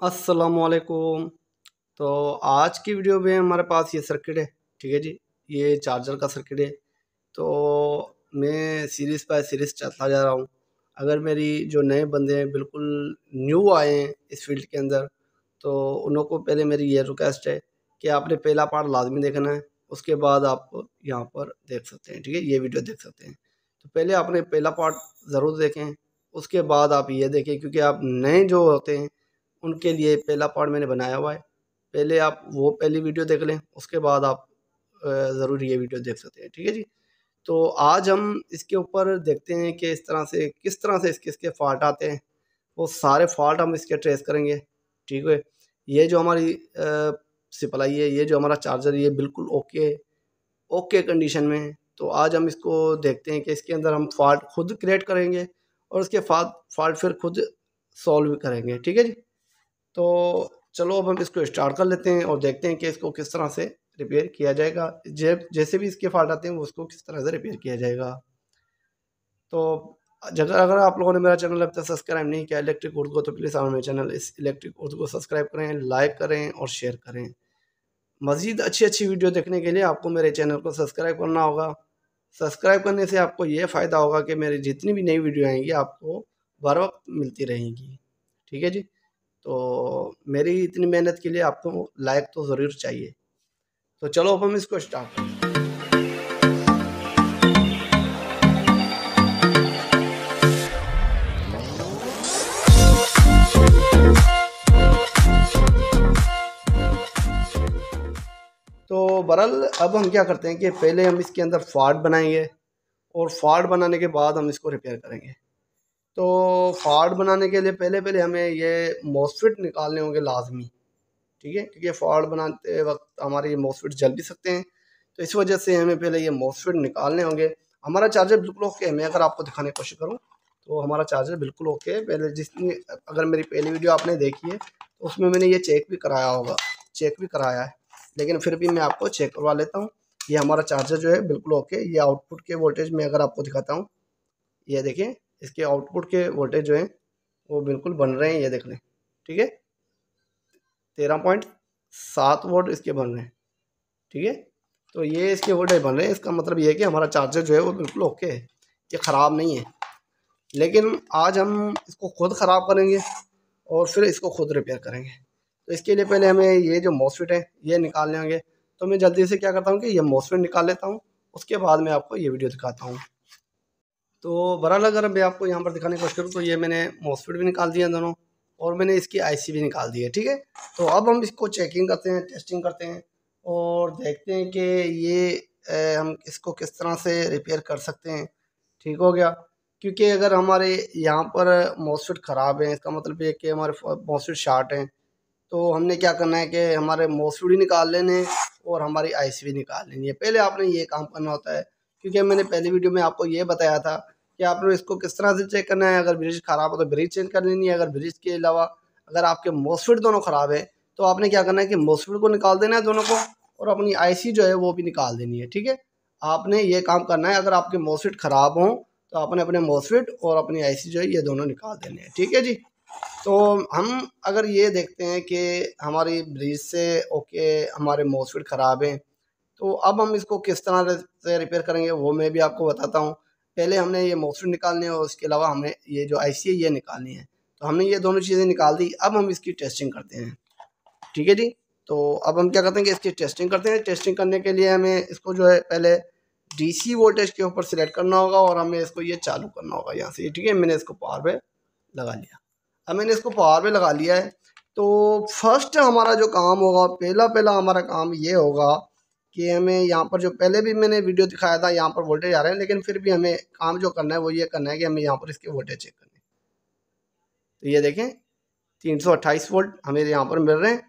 अस्सलामुअलैकुम। तो आज की वीडियो में हमारे पास ये सर्किट है, ठीक है जी। ये चार्जर का सर्किट है। तो मैं सीरीज़ बाय सीरीज़ चलता जा रहा हूँ। अगर मेरी जो नए बंदे हैं, बिल्कुल न्यू आए हैं इस फील्ड के अंदर, तो उन लोगों को पहले मेरी ये रिक्वेस्ट है कि आपने पहला पार्ट लाजमी देखना है। उसके बाद आप यहाँ पर देख सकते हैं, ठीक है, ये वीडियो देख सकते हैं। तो पहले आपने पहला पार्ट ज़रूर देखें, उसके बाद आप ये देखें, क्योंकि आप नए जो होते हैं उनके लिए पहला पार्ट मैंने बनाया हुआ है। पहले आप वो पहली वीडियो देख लें, उसके बाद आप ज़रूर ये वीडियो देख सकते हैं, ठीक है जी। तो आज हम इसके ऊपर देखते हैं कि इस तरह से किस तरह से इसके फ़ॉल्ट आते हैं। वो सारे फ़ॉल्ट हम इसके ट्रेस करेंगे, ठीक है। ये जो हमारी सप्लाई है, ये जो हमारा चार्जर है, ये बिल्कुल ओके कंडीशन में है। तो आज हम इसको देखते हैं कि इसके अंदर हम फ़ॉल्ट खुद क्रिएट करेंगे और उसके बाद फ़ॉल्ट फिर खुद सॉल्व करेंगे, ठीक है जी। तो चलो अब हम इसको स्टार्ट कर लेते हैं और देखते हैं कि इसको किस तरह से रिपेयर किया जाएगा। जैसे भी इसके फॉल्ट आते हैं वो उसको किस तरह से रिपेयर किया जाएगा। तो अगर आप लोगों ने मेरा चैनल अब तक सब्सक्राइब नहीं किया इलेक्ट्रिक उर्दू को, तो प्लीज़ आप मेरे चैनल इस इलेक्ट्रिक उर्दू को सब्सक्राइब करें, लाइक करें और शेयर करें। मज़ीद अच्छी वीडियो देखने के लिए आपको मेरे चैनल को सब्सक्राइब करना होगा। सब्सक्राइब करने से आपको ये फ़ायदा होगा कि मेरी जितनी भी नई वीडियो आएंगी आपको बर वक्त मिलती रहेंगी, ठीक है जी। तो मेरी इतनी मेहनत के लिए आपको लाइक तो ज़रूर चाहिए। तो चलो अब हम इसको स्टार्ट करते हैं। तो बहरहाल अब हम क्या करते हैं कि पहले हम इसके अंदर फॉल्ट बनाएंगे और फॉल्ट बनाने के बाद हम इसको रिपेयर करेंगे। तो फॉल्ट बनाने के लिए पहले पहले हमें ये मॉसफेट निकालने होंगे लाजमी, ठीक है, क्योंकि फॉल्ट बनाते वक्त हमारे ये मॉसफेट जल भी सकते हैं। तो इस वजह से हमें पहले ये मॉसफेट निकालने होंगे। हमारा चार्जर बिल्कुल ओके है। मैं अगर आपको दिखाने की कोशिश करूँ तो हमारा चार्जर बिल्कुल ओके है। पहले जिसने अगर मेरी पहली वीडियो आपने देखी है तो उसमें मैंने ये चेक भी कराया होगा, चेक भी कराया है, लेकिन फिर भी मैं आपको चेक करवा लेता हूँ। ये हमारा चार्जर जो है बिल्कुल ओके। ये आउटपुट के वोल्टेज में अगर आपको दिखाता हूँ, ये देखिए इसके आउटपुट के वोल्टेज जो हैं वो बिल्कुल बन रहे हैं, ये देख लें, ठीक है। 13.7 वोल्ट इसके बन रहे हैं, ठीक है। तो ये इसके वोल्टेज बन रहे हैं, इसका मतलब ये है कि हमारा चार्जर जो है वो बिल्कुल ओके है, ये ख़राब नहीं है। लेकिन आज हम इसको खुद ख़राब करेंगे और फिर इसको खुद रिपेयर करेंगे। तो इसके लिए पहले हमें ये जो मॉसफेट है ये निकालने होंगे। तो मैं जल्दी से क्या करता हूँ कि ये मॉसफेट निकाल लेता हूँ, उसके बाद मैं आपको ये वीडियो दिखाता हूँ। तो बहरहाल अगर मैं आपको यहाँ पर दिखाने की कोशिश करूँ तो ये मैंने मॉसफेट भी निकाल दिया दोनों, और मैंने इसकी आईसी भी निकाल दी है, ठीक है। तो अब हम इसको चेकिंग करते हैं, टेस्टिंग करते हैं और देखते हैं कि ये हम इसको किस तरह से रिपेयर कर सकते हैं। ठीक हो गया, क्योंकि अगर हमारे यहाँ पर मॉसफेट ख़राब है इसका मतलब ये कि हमारे मॉसफेट शार्ट हैं। तो हमने क्या करना है कि हमारे मॉसफेट भी निकाल लेने हैं और हमारी आईसी भी निकाल लेनी है। पहले आपने ये काम करना होता है, क्योंकि मैंने पहली वीडियो में आपको ये बताया था कि आपने इसको किस तरह से चेक करना है। अगर ब्रिज ख़राब हो तो ब्रिज चेंज कर लेनी है। अगर ब्रिज के अलावा अगर आपके मॉसफेट दोनों ख़राब है तो आपने क्या करना है कि मॉसफेट को निकाल देना है दोनों को, और अपनी आईसी जो है वो भी निकाल देनी है, ठीक है। आपने ये काम करना है। अगर आपके मॉसफेट ख़राब हों तो आपने अपने मॉसफेट और अपनी आईसी जो है ये दोनों निकाल देने हैं, ठीक है जी। तो हम अगर ये देखते हैं कि हमारी ब्रिज से ओके, हमारे मॉसफेट ख़राब हैं, तो अब हम इसको किस तरह से रिपेयर करेंगे वो मैं भी आपको बताता हूँ। पहले हमने ये मॉसफेट निकालनी है और उसके अलावा हमें ये जो आईसी है ये निकालनी है। तो हमने ये दोनों चीज़ें निकाल दी। अब हम इसकी टेस्टिंग करते हैं, ठीक है जी। तो अब हम क्या करते हैं कि इसकी टेस्टिंग करते हैं। टेस्टिंग करने के लिए हमें इसको जो है पहले डीसी वोल्टेज के ऊपर सिलेक्ट करना होगा और हमें इसको ये चालू करना होगा यहाँ से, ठीक है। मैंने इसको पावर पे लगा लिया। अब मैंने इसको पावर पे लगा लिया है। तो फर्स्ट हमारा जो काम होगा, पहला पहला हमारा काम ये होगा कि हमें यहाँ पर जो पहले भी मैंने वीडियो दिखाया था यहाँ पर वोल्टेज आ रहे हैं, लेकिन फिर भी हमें काम जो करना है वो ये करना है कि हमें यहाँ पर इसके वोल्टेज चेक करने हैं। तो ये देखें 328 वोल्ट हमें यहाँ पर मिल रहे हैं।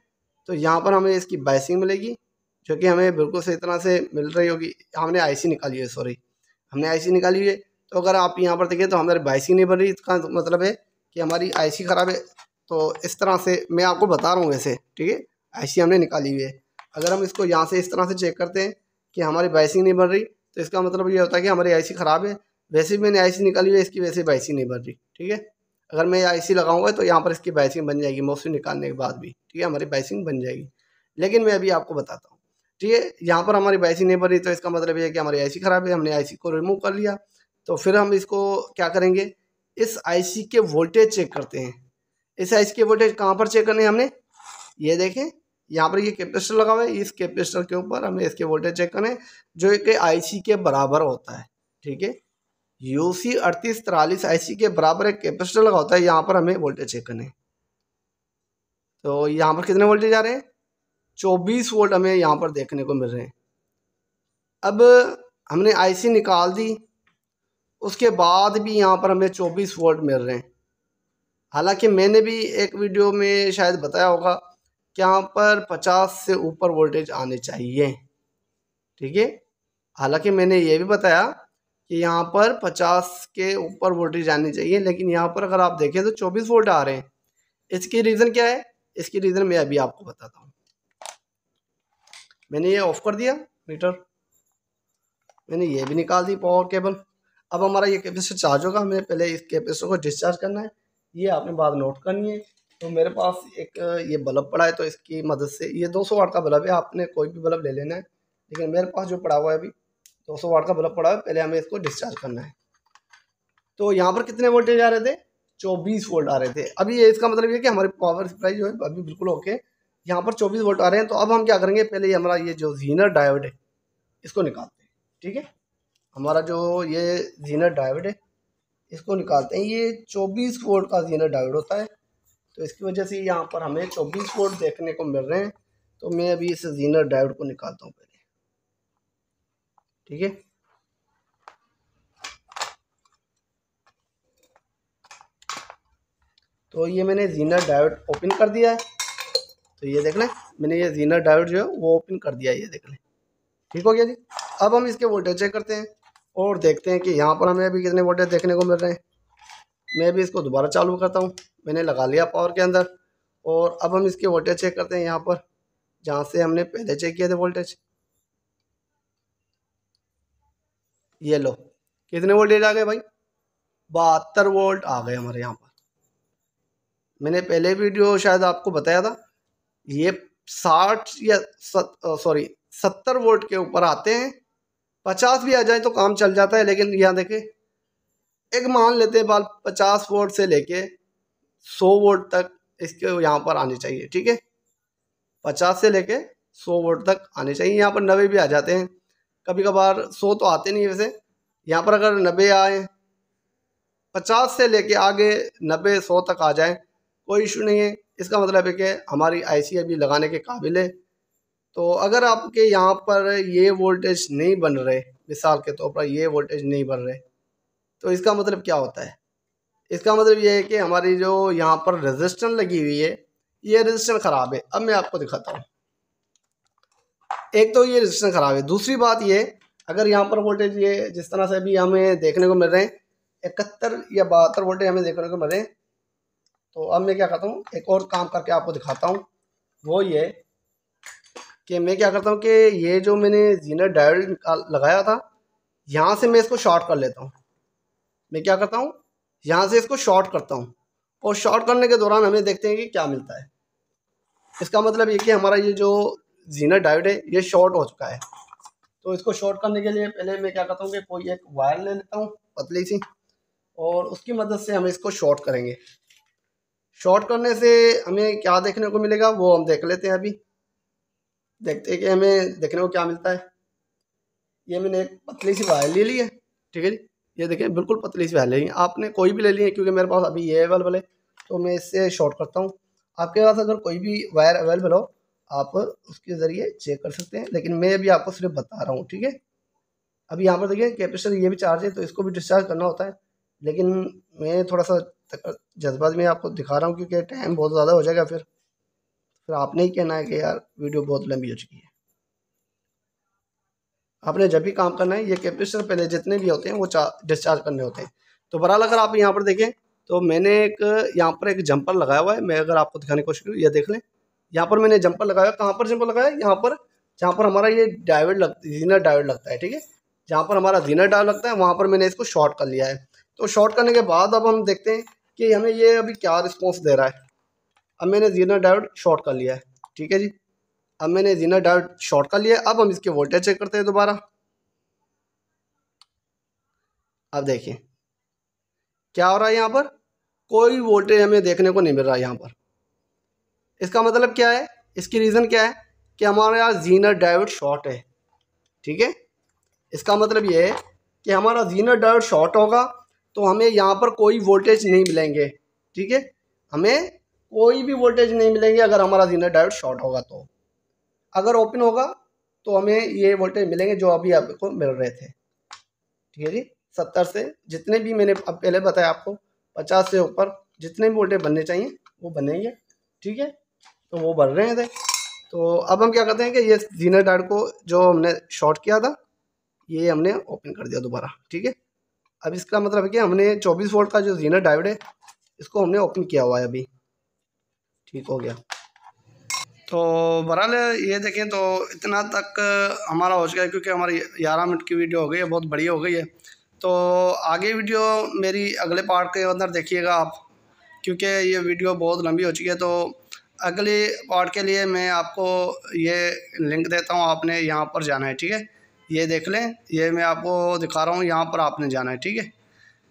तो यहाँ पर हमें इसकी बाइसिंग मिलेगी जो कि हमें बिल्कुल सही तरह से मिल रही होगी। हमने आईसी निकाली है, सॉरी, हमने आईसी निकाली है। तो अगर आप यहाँ पर देखें तो हमारी बाइसिंग नहीं बन रही, इसका मतलब है कि हमारी आईसी ख़राब है। तो इस तरह से मैं आपको बता रहा हूँ वैसे, ठीक है, आईसी हमने निकाली हुई है। अगर हम इसको यहाँ से इस तरह से चेक करते हैं कि हमारी बाइसिंग नहीं बन रही, तो इसका मतलब ये होता है कि हमारी आईसी ख़राब है। वैसे भी मैंने आईसी निकाली हुई है, इसकी वैसे बाइसिंग नहीं बन रही, ठीक है। अगर मैं आईसी लगाऊंगा तो यहाँ पर इसकी बाइसिंग बन जाएगी, मोस्टली निकालने के बाद भी, ठीक है, हमारी बाइसिंग बन जाएगी। लेकिन मैं अभी आपको बताता हूँ, ठीक है, यहाँ पर हमारी बाइसिंग नहीं बनी तो इसका मतलब ये है कि हमारी आईसी ख़राब है। हमने आईसी को रिमूव कर लिया, तो फिर हम इसको क्या करेंगे, इस आईसी के वोल्टेज चेक करते हैं। इस आईसी के वोल्टेज कहाँ पर चेक करने हैं हमने, ये देखें यहाँ पर ये कैपेसिटर लगा हुआ है, इस कैपेसिटर के ऊपर हमें इसके वोल्टेज चेक करने जो एक आईसी के बराबर होता है, ठीक है। यूसी 3843 आईसी के बराबर एक कैपेसिटर लगा होता है, यहाँ पर हमें वोल्टेज चेक करने। तो यहाँ पर कितने वोल्टेज आ रहे हैं, 24 वोल्ट हमें यहाँ पर देखने को मिल रहे हैं। अब हमने आईसी निकाल दी, उसके बाद भी यहाँ पर हमें 24 वोल्ट मिल रहे हैं। हालांकि मैंने भी एक वीडियो में शायद बताया होगा कि यहाँ पर 50 से ऊपर वोल्टेज आने चाहिए, ठीक है। हालांकि मैंने ये भी बताया कि यहाँ पर 50 के ऊपर वोल्टेज आनी चाहिए, लेकिन यहाँ पर अगर आप देखें तो 24 वोल्ट आ रहे हैं। इसकी रीज़न क्या है, इसकी रीज़न मैं अभी आपको बताता हूँ। मैंने ये ऑफ कर दिया मीटर, मैंने ये भी निकाल दी पावर केबल। अब हमारा ये कैपेसिटर चार्ज होगा, हमें पहले इस कैपेसिटर को डिस्चार्ज करना है, ये आपने बात नोट करनी है। तो मेरे पास एक ये बल्ब पड़ा है, तो इसकी मदद से, ये 200 वाट का बल्ब है, आपने कोई भी बल्ब ले लेना है, लेकिन मेरे पास जो पड़ा हुआ है अभी 200 वाट का बल्ब पड़ा है। पहले हमें इसको डिस्चार्ज करना है। तो यहाँ पर कितने वोल्टेज आ रहे थे, 24 वोल्ट आ रहे थे। अभी ये इसका मतलब ये कि हमारी पावर सप्लाई जो है अभी बिल्कुल ओके, यहाँ पर 24 वोल्ट आ रहे हैं। तो अब हम क्या करेंगे, पहले हमारा ये जो जीनर डायोड है इसको निकालते हैं, ठीक है। हमारा जो ये जीनर डायोड है इसको निकालते हैं। ये 24 वोल्ट का जीनर डायोड होता है, तो इसकी वजह से यहाँ पर हमें 24 वोल्ट देखने को मिल रहे हैं। तो मैं अभी इस जीनर डायोड को निकालता हूँ पहले, ठीक है। तो ये मैंने जीनर डायोड ओपन कर दिया है, तो ये देख लें, मैंने ये जीनर डायोड जो है वो ओपन कर दिया है, ये देख लें, ठीक हो गया जी। अब हम इसके वोल्टेज चेक करते हैं और देखते हैं कि यहाँ पर हमें अभी कितने वोल्टेज देखने को मिल रहे हैं। मैं भी इसको दोबारा चालू करता हूँ, मैंने लगा लिया पावर के अंदर, और अब हम इसके वोल्टेज चेक करते हैं यहाँ पर जहाँ से हमने पहले चेक किए थे वोल्टेज। ये लो, कितने वोल्टेज आ गए भाई, 72 वोल्ट आ गए हमारे यहाँ पर। मैंने पहले वीडियो शायद आपको बताया था, ये 60 या 70 वोल्ट के ऊपर आते हैं। 50 भी आ जाए तो काम चल जाता है, लेकिन यहाँ देखें, एक मान लेते हैं बाल 50 वोल्ट से लेके 100 वोल्ट तक इसके यहाँ पर आने चाहिए, ठीक है। 50 से लेके 100 वोल्ट तक आने चाहिए। यहाँ पर 90 भी आ जाते हैं, कभी कभार 100 तो आते नहीं वैसे। यहाँ पर अगर 90 आए, 50 से लेके आगे 90 100 तक आ जाए, कोई इशू नहीं है। इसका मतलब है कि हमारी आईसी अभी लगाने के काबिल है। तो अगर आपके यहाँ पर ये वोल्टेज नहीं बन रहे, मिसाल के तौर पर ये वोल्टेज नहीं बन रहे, तो इसका मतलब क्या होता है, इसका मतलब ये है कि हमारी जो यहाँ पर रेजिस्टेंस लगी हुई है, ये रेजिस्टेंस ख़राब है। अब मैं आपको दिखाता हूँ। एक तो ये रेजिस्टेंस ख़राब है, दूसरी बात ये, अगर यहाँ पर वोल्टेज ये जिस तरह से अभी हमें देखने को मिल रहे हैं 71 या 72 वोल्टेज हमें देखने को मिल रहे हैं। तो अब मैं क्या करता हूँ, एक और काम करके आपको दिखाता हूँ। वो ये कि मैं क्या करता हूँ कि ये जो मैंने जीनर डायोड लगाया था, यहाँ से मैं इसको शॉर्ट कर लेता हूँ। मैं क्या करता हूँ, यहाँ से इसको शॉर्ट करता हूँ, और शॉर्ट करने के दौरान हमें देखते हैं कि क्या मिलता है। इसका मतलब ये कि हमारा ये जो जीनर डायोड है ये शॉर्ट हो चुका है। तो इसको शॉर्ट करने के लिए पहले मैं क्या करता हूँ कि कोई एक वायर ले लेता हूँ पतली सी, और उसकी मदद से हम इसको शॉर्ट करेंगे। शॉर्ट करने से हमें क्या देखने को मिलेगा वो हम देख लेते हैं। अभी देखते हैं कि हमें देखने को क्या मिलता है। ये मैंने एक पतली सी वायर ले ली है, ठीक है जी। ये देखें, बिल्कुल पतली सी वायर ले ली है, आपने कोई भी ले ली है, क्योंकि मेरे पास अभी ये अवेलेबल है, तो मैं इससे शॉर्ट करता हूँ। आपके पास अगर कोई भी वायर अवेलेबल हो, आप उसके ज़रिए चेक कर सकते हैं, लेकिन मैं अभी आपको सिर्फ बता रहा हूँ, ठीक है। अभी यहाँ पर देखिए कैपेसिटर ये भी चार्ज है, तो इसको भी डिस्चार्ज करना होता है, लेकिन मैं थोड़ा सा जज्बात में आपको दिखा रहा हूँ, क्योंकि टाइम बहुत ज़्यादा हो जाएगा, फिर आपने ही कहना है कि यार वीडियो बहुत लंबी हो चुकी है। आपने जब भी काम करना है, ये कैपेसिटर पहले जितने भी होते हैं वो डिस्चार्ज करने होते हैं। तो बहरहाल अगर आप यहाँ पर देखें, तो मैंने यहाँ पर एक जंपर लगाया हुआ है। मैं अगर आपको दिखाने की कोशिश करूँ, ये देख लें, यहाँ पर मैंने जंपर लगाया। कहाँ पर जंपर लगाया, यहाँ पर जहाँ पर हमारा ये डायोड जीनर डायोड लगता है, ठीक है। जहाँ पर हमारा जीनर डायोड लगता है वहाँ पर मैंने इसको शॉर्ट कर लिया है। तो शॉर्ट करने के बाद अब हम देखते हैं कि हमें ये अभी क्या रिस्पॉन्स दे रहा है। अब मैंने ज़ीनर डायोड शॉर्ट कर लिया है, ठीक है जी। अब मैंने ज़ीनर डायोड शॉर्ट कर लिया है। अब हम इसके वोल्टेज चेक करते हैं दोबारा। अब देखिए क्या हो रहा है, यहाँ पर कोई वोल्टेज हमें देखने को नहीं मिल रहा है यहाँ पर। इसका मतलब क्या है, इसकी रीज़न क्या है कि हमारे यहाँ ज़ीनर डायोड शॉर्ट है, ठीक है। इसका मतलब ये है कि हमारा ज़ीनर डायोड शॉर्ट होगा तो हमें यहाँ पर कोई वोल्टेज नहीं मिलेंगे, ठीक है। हमें कोई भी वोल्टेज नहीं मिलेंगे अगर हमारा ज़ीनर डायोड शॉर्ट होगा। तो अगर ओपन होगा तो हमें ये वोल्टेज मिलेंगे जो अभी आपको मिल रहे थे, ठीक है जी। 70 से जितने भी मैंने अब पहले बताया आपको, 50 से ऊपर जितने भी वोल्टेज बनने चाहिए वो बनेंगे, ठीक है। तो वो बढ़ रहे थे। तो अब हम क्या करते हैं कि ये ज़ीनर डायोड को जो हमने शॉर्ट किया था ये हमने ओपन कर दिया दोबारा, ठीक है। अब इसका मतलब है कि हमने 24 वोल्ट का जो ज़ीनर डायोड है इसको हमने ओपन किया हुआ है अभी, ठीक हो गया। तो बहरहाल ये देखें तो इतना तक हमारा हो चुका है, क्योंकि हमारी 11 मिनट की वीडियो हो गई है, बहुत बड़ी हो गई है। तो आगे वीडियो मेरी अगले पार्ट के अंदर देखिएगा आप, क्योंकि ये वीडियो बहुत लंबी हो चुकी है। तो अगले पार्ट के लिए मैं आपको ये लिंक देता हूँ, आपने यहाँ पर जाना है, ठीक है। ये देख लें, ये मैं आपको दिखा रहा हूँ, यहाँ पर आपने जाना है, ठीक है।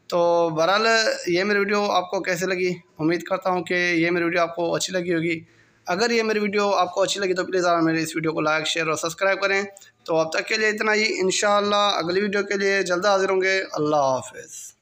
तो बहरहाल ये मेरी वीडियो आपको कैसे लगी, उम्मीद करता हूँ कि ये मेरी वीडियो आपको अच्छी लगी होगी। अगर ये मेरी वीडियो आपको अच्छी लगी तो प्लीज़ आप मेरे इस वीडियो को लाइक, शेयर और सब्सक्राइब करें। तो अब तक के लिए इतना ही, इंशाअल्लाह अगली वीडियो के लिए जल्द हाजिर होंगे। अल्लाह हाफ़िज़।